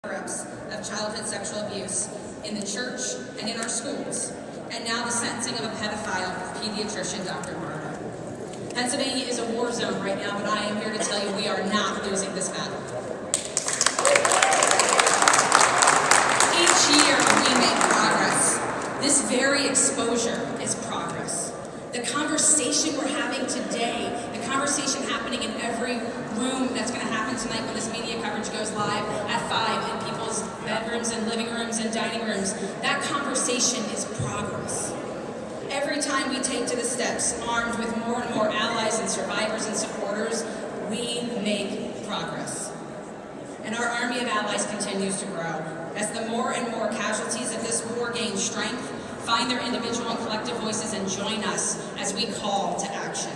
cover-ups of childhood sexual abuse in the church and in our schools, and now the sentencing of a pedophile pediatrician, Dr. Marta. Pennsylvania is a war zone right now, but I am here to tell you we are not losing this battle. Each year we make progress. This very exposure is progress. The conversation we're having today, the conversation happening in every room that's going to happen tonight when this media coverage goes live at 5 in people's bedrooms and living rooms and dining rooms, that conversation is progress. Every time we take to the steps, armed with more and more allies and survivors and supporters, we make progress. And our army of allies continues to grow as the more and more casualties of this war gain strength, find their individual and collective voices, and join us as we call to action.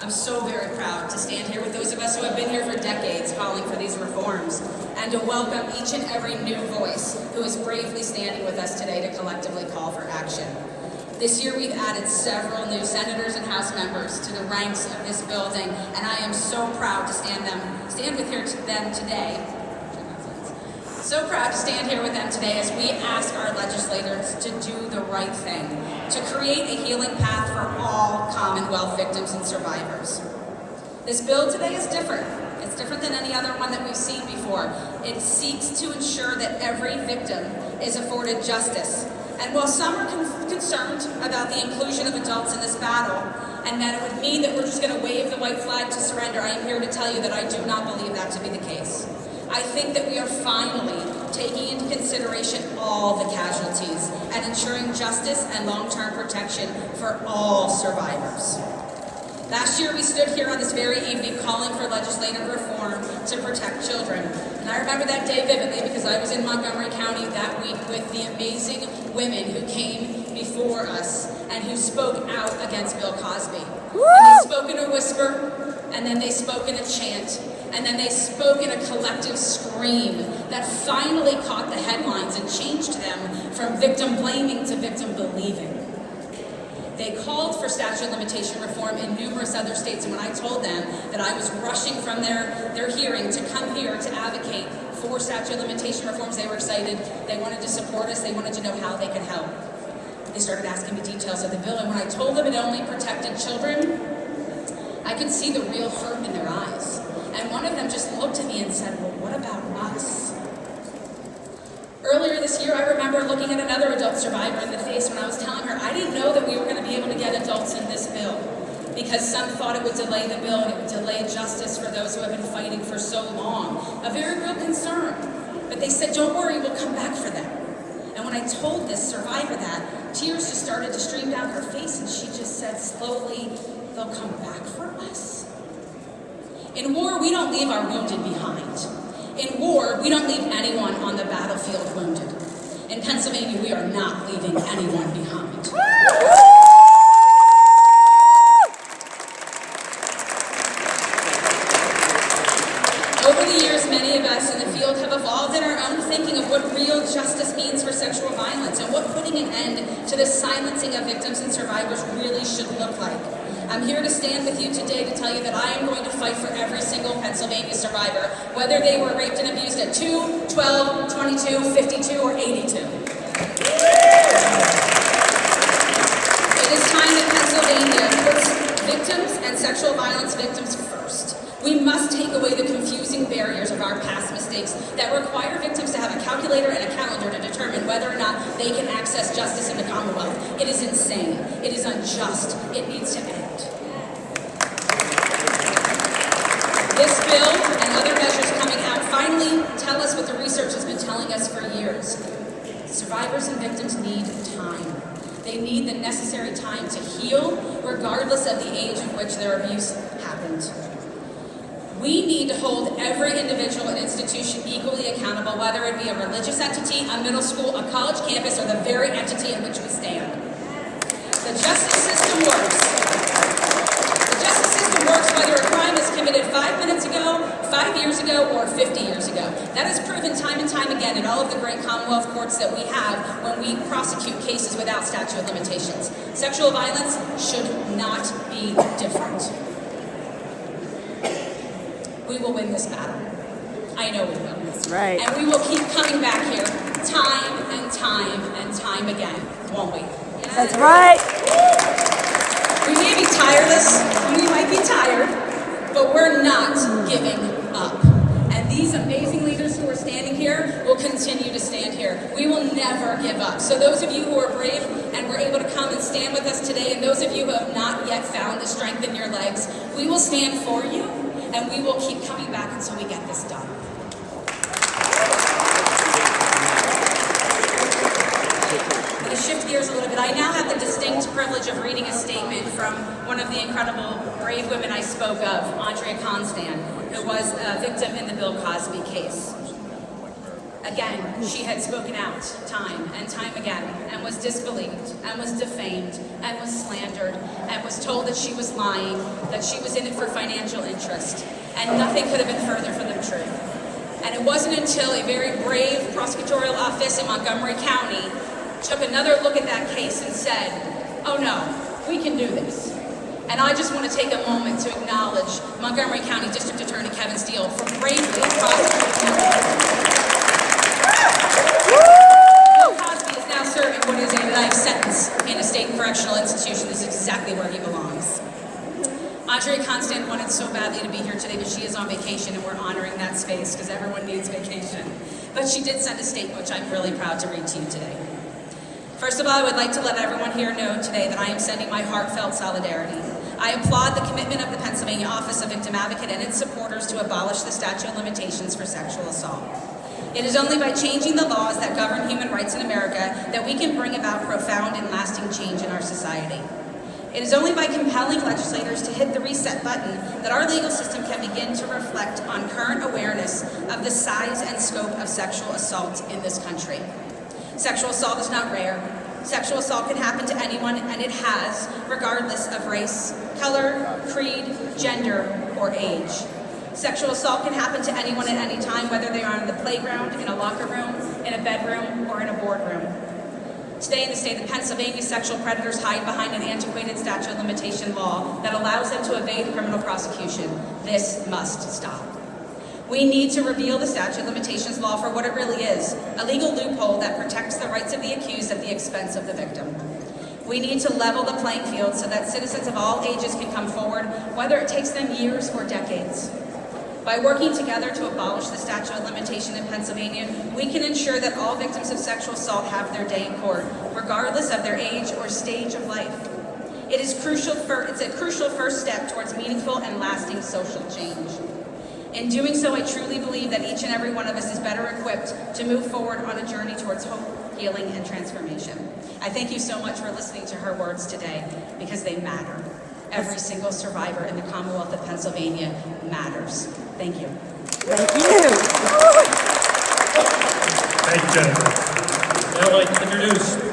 I'm so very proud to stand here with those of us who have been here for decades calling for these reforms, and to welcome each and every new voice who is bravely standing with us today to collectively call for action. This year we've added several new senators and House members to the ranks of this building, and I am so proud to stand with them today. So proud to stand here with them today as we ask our legislators to do the right thing, to create a healing path for all Commonwealth victims and survivors. This bill today is different. It's different than any other one that we've seen before. It seeks to ensure that every victim is afforded justice. And while some are concerned about the inclusion of adults in this battle, and that it would mean that we're just going to wave the white flag to surrender, I am here to tell you that I do not believe that to be the case. I think that we are finally taking into consideration all the casualties and ensuring justice and long-term protection for all survivors. Last year we stood here on this very evening calling for legislative reform to protect children. And I remember that day vividly because I was in Montgomery County that week with the amazing women who came before us and who spoke out against Bill Cosby. And they spoke in a whisper, and then they spoke in a chant, and then they spoke in a collective scream that finally caught the headlines and changed them from victim blaming to victim believing. They called for statute of limitation reform in numerous other states, and when I told them that I was rushing from their hearing to come here to advocate for statute of limitation reforms, they were excited. They wanted to support us. They wanted to know how they could help. They started asking me details of the bill, and when I told them it only protected children, I could see the real hurt in their eyes. And one of them just looked at me and said, "Well, what about us?" Earlier this year, I remember looking at another adult survivor in the face when I was telling her I didn't know that we were going to be able to get adults in this bill because some thought it would delay the bill and it would delay justice for those who have been fighting for so long. A very real concern. But they said, "Don't worry, we'll come back for them." And when I told this survivor that, tears just started to stream down her face, and she just said slowly, "They'll come back for us." In war, we don't leave our wounded behind. In war, we don't leave anyone on the battlefield wounded. In Pennsylvania, we are not leaving anyone behind. Over the years, many of us in the field have evolved in our own thinking of what real justice means for sexual violence and what putting an end to the silencing of victims and survivors really should look like. I'm here to stand with you today to tell you that I am going to fight for every single Pennsylvania survivor, whether they were raped and abused at 2, 12, 22, 52, or 82. It is time that Pennsylvania puts victims and sexual violence victims first. We must take away the confusing barriers of our past mistakes that require victims to have a calculator and a calendar to determine whether or not they can access justice in the Commonwealth. It is insane. It is unjust. It needs to end. This bill and other measures coming out finally tell us what the research has been telling us for years. Survivors and victims need time. They need the necessary time to heal, regardless of the age at which their abuse happened. We need to hold every individual and institution equally accountable, whether it be a religious entity, a middle school, a college campus, or the very entity in which we stand. The justice system works. The justice system works whether a crime is committed 5 minutes ago, 5 years ago, or 50 years ago. That is proven time and time again in all of the great Commonwealth courts that we have when we prosecute cases without statute of limitations. Sexual violence should not be different. We will win this battle. I know we will. Right. And we will keep coming back here time and time and time again, won't we? That's right. We may be tireless, we might be tired, but we're not giving up. And these amazing leaders who are standing here will continue to stand here. We will never give up. So those of you who are brave and were able to come and stand with us today, and those of you who have not yet found the strength in your legs, we will stand for you, and we will keep coming back until we get this done. I'm going to shift gears a little bit. I now have the distinct privilege of reading a statement from one of the incredible brave women I spoke of, Andrea Constand, who was a victim in the Bill Cosby case. Again, she had spoken out time and time again and was disbelieved and was defamed and was slandered and was told that she was lying, that she was in it for financial interest, and nothing could have been further from the truth. And it wasn't until a very brave prosecutorial office in Montgomery County took another look at that case and said, oh no, we can do this. And I just want to take a moment to acknowledge Montgomery County District Attorney Kevin Steele for bravely prosecuting. Bill Cosby is now serving what is a life sentence in a state correctional institution. This is exactly where he belongs. Andrea Constand wanted so badly to be here today, but she is on vacation, and we're honoring that space because everyone needs vacation. But she did send a statement, which I'm really proud to read to you today. First of all, I would like to let everyone here know today that I am sending my heartfelt solidarity. I applaud the commitment of the Pennsylvania Office of Victim Advocate and its supporters to abolish the statute of limitations for sexual assault. It is only by changing the laws that govern human rights in America that we can bring about profound and lasting change in our society. It is only by compelling legislators to hit the reset button that our legal system can begin to reflect on current awareness of the size and scope of sexual assault in this country. Sexual assault is not rare. Sexual assault can happen to anyone, and it has, regardless of race, color, creed, gender, or age. Sexual assault can happen to anyone at any time, whether they are on the playground, in a locker room, in a bedroom, or in a boardroom. Today in the state of Pennsylvania, sexual predators hide behind an antiquated statute of limitation law that allows them to evade criminal prosecution. This must stop. We need to reveal the statute of limitations law for what it really is, a legal loophole that protects the rights of the accused at the expense of the victim. We need to level the playing field so that citizens of all ages can come forward, whether it takes them years or decades. By working together to abolish the statute of limitation in Pennsylvania, we can ensure that all victims of sexual assault have their day in court, regardless of their age or stage of life. It's a crucial first step towards meaningful and lasting social change. In doing so, I truly believe that each and every one of us is better equipped to move forward on a journey towards hope, healing, and transformation. I thank you so much for listening to her words today, because they matter. Every single survivor in the Commonwealth of Pennsylvania matters. Thank you. Thank you. Thank you, Jennifer. Now I'd like to introduce